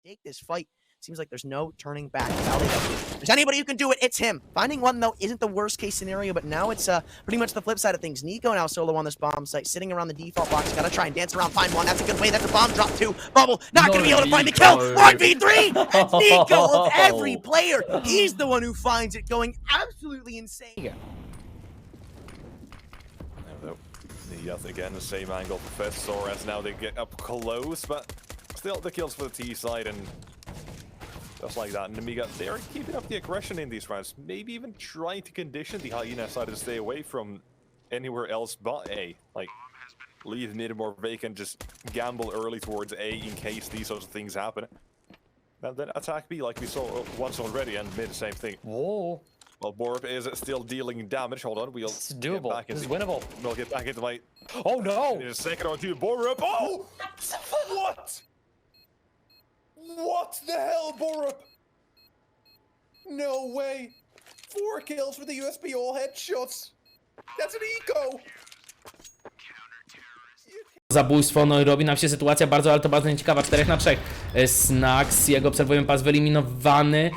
take this fight. Seems like there's no turning back. If there's anybody who can do it, it's him. Finding one, though, isn't the worst case scenario, but now it's pretty much the flip side of things. niko now solo on this bomb site, sitting around the default box. Gotta try and dance around, find one. That's a good way. That's a bomb drop, too. Bubble, not gonna be able to find the kill. 1v3! That's niko of every player. He's the one who finds it, going absolutely insane. Yes, again, the same angle for Professor as now they get up close, but still the kills for the T side, and just like that, Namiga, they're keeping up the aggression in these rounds, maybe even trying to condition the Hyena side to stay away from anywhere else but A. Like, leave mid more vacant, just gamble early towards A in case these sorts of things happen. And then attack B like we saw once already, and mid, same thing. Whoa. Well, Borup is still dealing damage. Hold on, we'll It's doable. Back This is winnable. We'll get back into my... Oh no! In a second or two, Borup. Oh! What? What the hell, Borup? No way. 4 kills for the USB, all headshots. That's an eco. Zabójstwo, no i robi nam się sytuacja bardzo, ale to bardzo nieciekawa. 4 na 3. SNAX, jego obserwujemy pas wyeliminowany.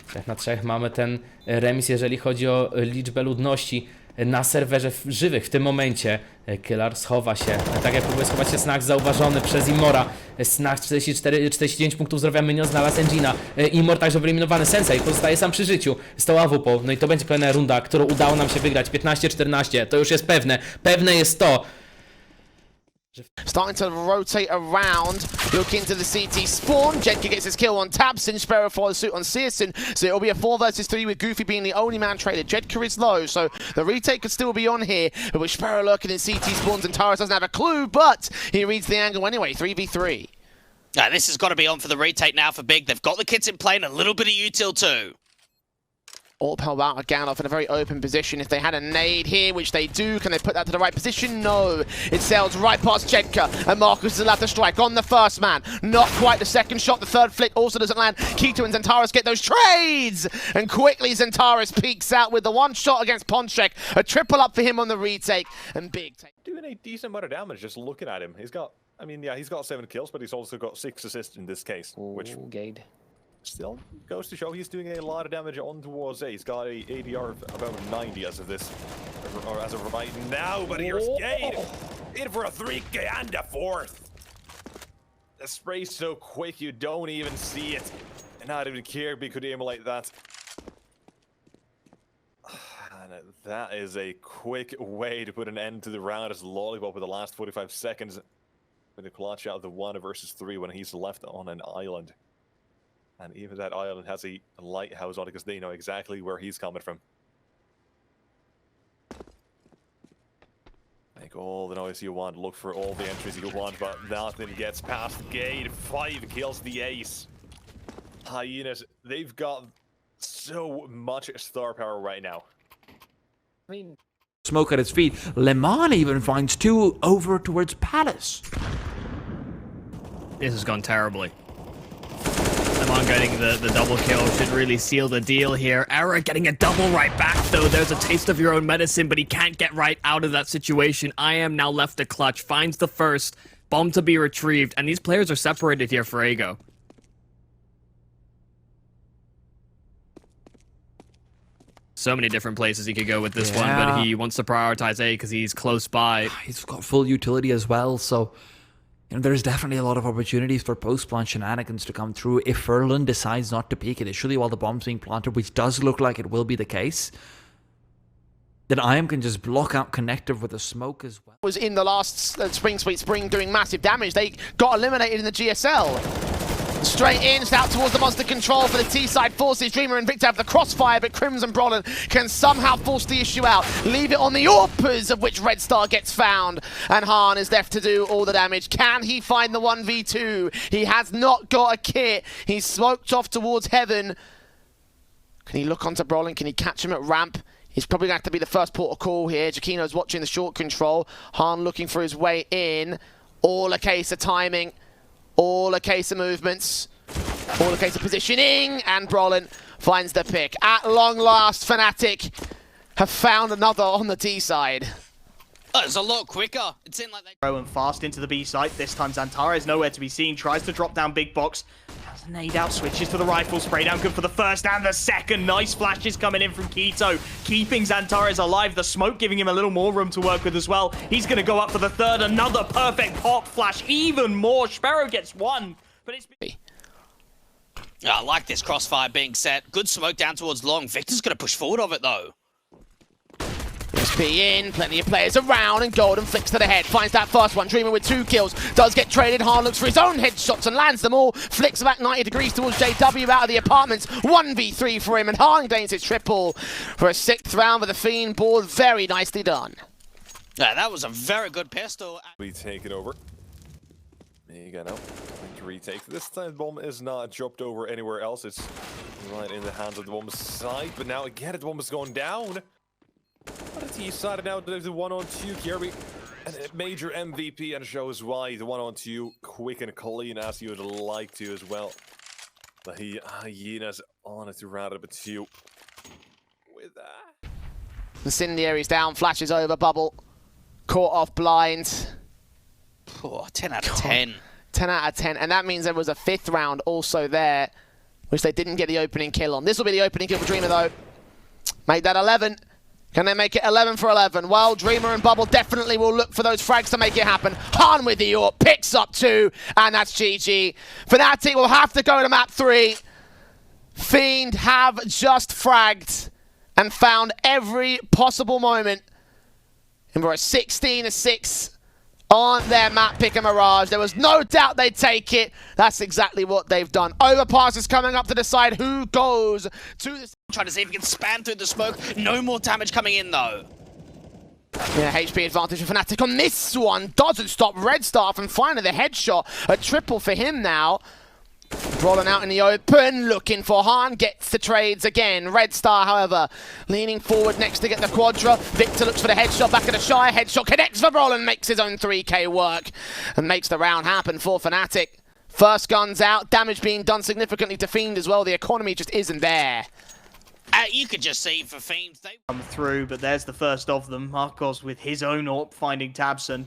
4 na 3 mamy ten remis, jeżeli chodzi o liczbę ludności na serwerze żywych w tym momencie. Killer schowa się, tak jak próbuje schować się SNAX, zauważony przez Immora. SNAX 49 punktów zdrowia, Minion znalazł Engina. Immor także wyeliminowany, Sensei pozostaje sam przy życiu z tą AWP. No i to będzie kolejna runda, którą udało nam się wygrać. 15-14, to już jest pewne. Pewne jest to. Starting to rotate around, look into the CT spawn. Jedka gets his kill on tabseN, Sparrow follows suit on searchsn, so it'll be a 4 versus 3 with Goofy being the only man traded. Jedka is low, so the retake could still be on here, but with Sparrow lurking in CT spawns and Taurus doesn't have a clue, but he reads the angle anyway, 3v3. This has got to be on for the retake now for Big. They've got the kits in play and a little bit of util too. AWP out Gandalf in a very open position. If they had a nade here, which they do, can they put that to the right position? No. It sails right past Jedka, and Marcus is allowed to strike on the first man. Not quite the second shot. The third flick also doesn't land. Keto and Zentaris get those trades! And quickly Zentaris peeks out with the one shot against Ponchek. A triple up for him on the retake. And Big doing a decent amount of damage just looking at him. He's got, I mean, yeah, he's got 7 kills, but he's also got 6 assists in this case, which Gade. Still goes to show he's doing a lot of damage on towards A. He's got a ADR of about 90 as of this, or as of right now, but here's Gade in for a 3K and a 4th. The spray's so quick you don't even see it. And not even Kirby could aim like that. And that is a quick way to put an end to the round as Lollipop with the last 45 seconds with a clutch out of the 1 versus 3 when he's left on an island. And even that island has a lighthouse on it because they know exactly where he's coming from. Make all the noise you want, look for all the entries you want, but nothing gets past Gade. 5 kills the ace. Hyenas, they've got so much star power right now. I mean, smoke at his feet. Lemon even finds 2 over towards Palace. This has gone terribly. Lemon getting the double kill should really seal the deal here. Era getting a double right back, though. There's a taste of your own medicine, but he can't get right out of that situation. I am now left to clutch. Finds the first. Bomb to be retrieved. And these players are separated here for Ego. So many different places he could go with this one, but he wants to prioritize A because he's close by. He's got full utility as well, so... You know, there's definitely a lot of opportunities for post-plant shenanigans to come through if Furlan decides not to peek initially while the bomb's being planted, which does look like it will be the case. Then IAM can just block out Connective with a smoke as well. Was in the last Sweet Spring doing massive damage. They got eliminated in the GSL. Straight in, out towards the monster control for the T-side forces. Dreamer and Victor have the crossfire, but Crimson Brolin can somehow force the issue out. Leave it on the AWPers, of which Red Star gets found. And Han is left to do all the damage. Can he find the 1v2? He has not got a kit. He's smoked off towards Heaven. Can he look onto Brolin? Can he catch him at ramp? He's probably going to have to be the first port of call here. Giacchino's watching the short control. Han looking for his way in. All a case of timing. All a case of movements, all a case of positioning, and Brolin finds the pick. At long last, Fnatic have found another on the T side. Oh, it's a lot quicker. It seemed like they and fast into the B site. This time Zantara is nowhere to be seen. Tries to drop down big box. Has a nade out, switches to the rifle, spray down good for the first and the second. Nice flashes coming in from Keto, keeping Xantares alive. The smoke giving him a little more room to work with as well. He's going to go up for the third. Another perfect pop flash, even more. Sparrow gets one, but it's... I like this crossfire being set. Good smoke down towards long. Victor's going to push forward of it, though. SP in, plenty of players around, and Golden flicks to the head, finds that first one. Dreamer with 2 kills, does get traded. Hard looks for his own headshots and lands them all. Flicks back 90 degrees towards JW out of the apartments. 1v3 for him, and Hard gains his triple for a 6th round with the Fiend board. Very nicely done. Yeah, that was a very good pistol. We take it over. There you go now. To retake. This time the bomb is not dropped over anywhere else. It's right in the hands of the bomb's side. But now again, the bomb is going down. On the T side now, there's the 1-on-2 Kirby. And a major MVP, and shows why the 1-on-2 quick and clean as you would like to as well. But Hyena's on it to round up a 2. With that. Incendiary's down, flashes over, bubble. Caught off blind. Oh, 10 out of 10. 10 out of 10, and that means there was a 5th round also there, which they didn't get the opening kill on. This will be the opening kill for Dreamer, though. Make that 11. Can they make it 11 for 11? Well, Dreamer and Bubble definitely will look for those frags to make it happen. Han with the AWP picks up 2, and that's GG. Fnatic will have to go to map 3. Fiend have just fragged and found every possible moment. And for a 16-6 on their map pick and Mirage. There was no doubt they'd take it. That's exactly what they've done. Overpass is coming up to decide who goes to the... Trying to see if he can spam through the smoke. No more damage coming in, though. Yeah, HP advantage for Fnatic on this one. Doesn't stop Red Star from finding the headshot. A triple for him now. Rolling out in the open, looking for Han, gets the trades again. Red Star, however, leaning forward next to get the quadra. Victor looks for the headshot back at the Shy. Headshot connects for Brolin, makes his own 3k work and makes the round happen for Fnatic. First guns out, damage being done significantly to Fiend as well. The economy just isn't there. You could just see for Fiend, they come through, but there's the first of them. Marcos with his own AWP finding Tabson.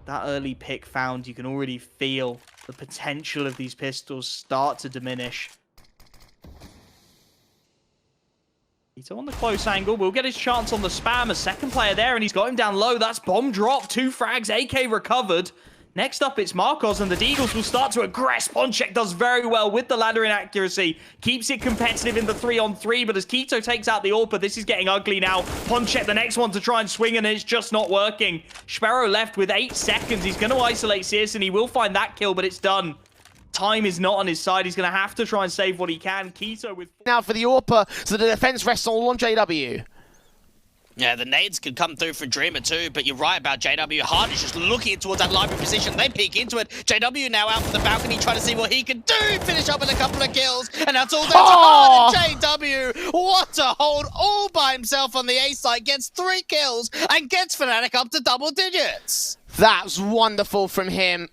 That early pick found, you can already feel the potential of these pistols start to diminish. He's on the close angle. We'll get his chance on the spam. A second player there, and he's got him down low. That's bomb drop. 2 frags. AK recovered. Next up, it's Marcos, and the Deagles will start to aggress. Ponchek does very well with the ladder in accuracy. Keeps it competitive in the 3-on-3, but as Keto takes out the AWP, this is getting ugly now. Ponchek, the next one to try and swing, and it's just not working. Sparrow left with 8 seconds. He's going to isolate Sears, and he will find that kill, but it's done. Time is not on his side. He's going to have to try and save what he can. Keto with... Now for the AWP, so the defense rests all on JW. Yeah, the nades could come through for Dreamer too, but you're right about JW. Hard is just looking towards that library position. They peek into it. JW now out from the balcony trying to see what he can do. Finish up with a couple of kills, and that's all there to Hard. And JW, what a hold all by himself on the A side. Gets 3 kills and gets Fnatic up to double digits. That's wonderful from him.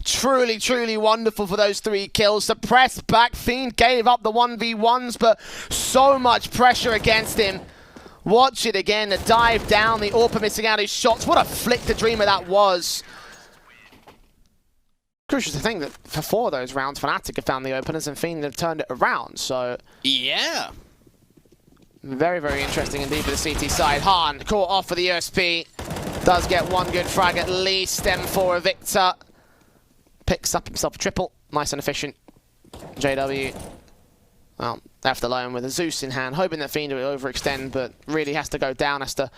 Truly, truly wonderful for those 3 kills. Suppressed back. Fiend gave up the 1v1s, but so much pressure against him. Watch it again, the dive down, the AWP missing out his shots. What a flick to Dreamer that was. Crucial to think that for 4 of those rounds, Fnatic have found the openers and Fiend have turned it around, so... Yeah. Very, very interesting indeed for the CT side. Han caught off for the USP. Does get 1 good frag at least. M4 Victor picks up himself a triple. Nice and efficient. JW, well, left alone with a Zeus in hand, hoping that Fiend will overextend, but really has to go down, has to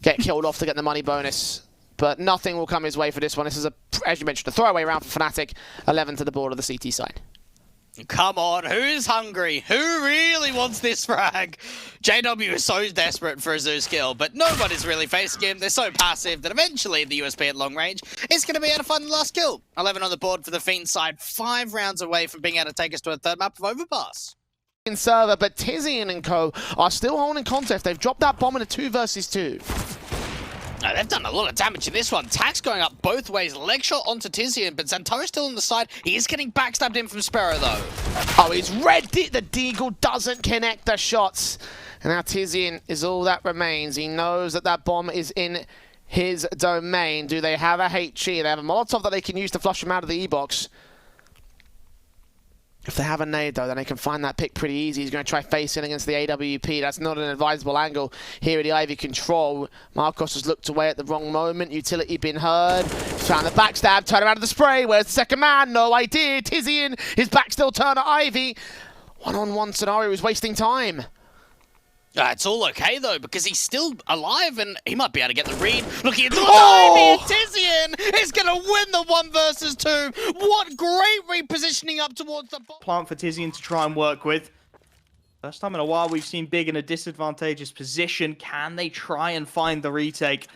get killed off to get the money bonus. But nothing will come his way for this one. This is, as you mentioned, a throwaway round for Fnatic. 11 to the board of the CT side. Come on, who's hungry? Who really wants this frag? JW is so desperate for a Zeus kill, but nobody's really facing him. They're so passive that eventually the USP at long range is going to be able to find the last kill. 11 on the board for the Fiend side, 5 rounds away from being able to take us to a 3rd map of Overpass. In server, but Tizian and co are still holding contest. They've dropped that bomb in a 2 versus 2. They've done a lot of damage in this one. Tax going up both ways. Leg shot onto Tizian, but Xantares still on the side. He is getting backstabbed in from Sparrow, though. Oh, he's red. The Deagle doesn't connect the shots. And now Tizian is all that remains. He knows that that bomb is in his domain. Do they have a HE? They have a Molotov that they can use to flush him out of the E-box. If they have a nade, though, then they can find that pick pretty easy. He's going to try facing against the AWP. That's not an advisable angle here at the Ivy control. Marcos has looked away at the wrong moment. Utility been heard. Found the backstab. Turn around to the spray. Where's the second man? No idea. Tizian, his back still turn at Ivy. One-on-one scenario is wasting time. It's all okay, though, because he's still alive, and he might be able to get the read. Looking into Ivy, and Tizian is going to win the 1 versus 2. What great repositioning up towards the bottom. Plant for Tizian to try and work with. First time in a while we've seen Big in a disadvantageous position. Can they try and find the retake?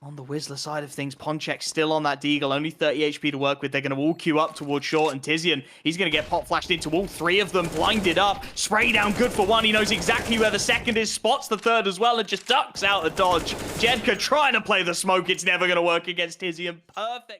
On the Whistler side of things, Ponchek still on that Deagle, only 30 HP to work with. They're going to all queue up towards Short, and Tizian, he's going to get pop flashed into all 3 of them, blinded up, spray down good for 1. He knows exactly where the second is, spots the third as well, and just ducks out the dodge. Jedka trying to play the smoke. It's never going to work against Tizian. Perfect.